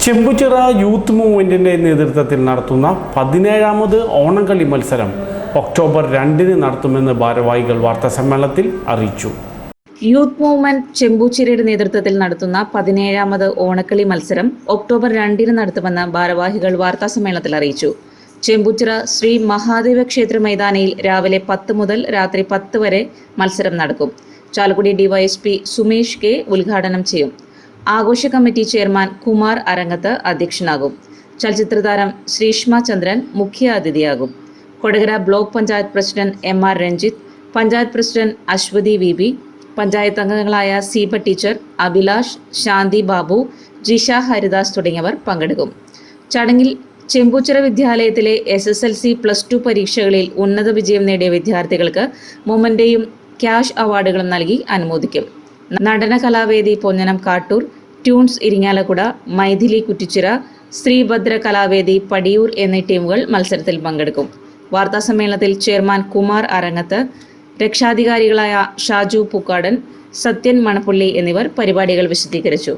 Chembuchira youth മൂവ്മെന്റിന്റെ നേതൃത്വത്തിൽ നടത്തുന്ന 17ാമത് ഓണക്കളി മത്സരം ഒക്ടോബർ 2-ന് നടത്തുമെന്ന് ഭാരവാഹികൾ വാർത്താസമ്മേളനത്തിൽ അറിയിച്ചു. യൂത്ത് മൂവ്മെന്റ് ചെമ്പൂച്ചിറയുടെ നേതൃത്വത്തിൽ നടത്തുന്ന 17ാമത് ഓണക്കളി മത്സരം ഒക്ടോബർ 2-ന് നടത്തുമെന്ന് ഭാരവാഹികൾ വാർത്താസമ്മേളനത്തിൽ അറിയിച്ചു. ചെമ്പൂച്ചിറ ശ്രീ മഹാദേവ ക്ഷേത്ര മൈതാനിയിൽ രാവിലെ 10 മുതൽ രാത്രി 10 വരെ മത്സരം നടക്കും. ചാലക്കുടി ഡിവൈഎസ്പി സുമേഷ് കെ ഉദ്ഘാടനം ചെയ്യും. ആഘോഷ കമ്മിറ്റി ചെയർമാൻ കുമാർ അരങ്ങത്ത് അധ്യക്ഷനാകും. ചലച്ചിത്രതാരം ശ്രീഷ്മ ചന്ദ്രൻ മുഖ്യ അതിഥിയാകും. Kodakara block panchayat president MR Ranjith, panchayat president Aswathy VB, panchayat അംഗങ്ങളായ സീപ ടീച്ചർ, അഭിലാഷ്, ശാന്തി ബാബു, ജിഷ ഹരിദാസ് തുടങ്ങിയവർ പങ്കെടുക്കും. ചടങ്ങിൽ ചെമ്പൂച്ചിറ വിദ്യാലയത്തിലെ SSLC +2 പരീക്ഷകളിൽ ഉന്നത വിജയം നേടിയ വിദ്യാർത്ഥികൾക്ക് മൊമെന്റോയും ക്യാഷ് അവാർഡുകളും നൽകി അനുമോദിക്കും. നടന കലാവേദി പൊന്നനം കാട്ടൂർ, ട്യൂൺസ് ഇരിങ്ങാലക്കുട, മൈഥിലി കുറ്റിച്ചിറ, ശ്രീഭദ്ര കലാവേദി പടിയൂർ എന്നീ ടീമുകൾ മത്സരത്തിൽ പങ്കെടുക്കും. വാർത്താസമ്മേളനത്തിൽ ചെയർമാൻ കുമാർ അരങ്ങത്ത്, രക്ഷാധികാരികളായ ഷാജു പൂക്കാടൻ, സത്യൻ മണപ്പുള്ളി എന്നിവർ പരിപാടികൾ വിശദീകരിച്ചു.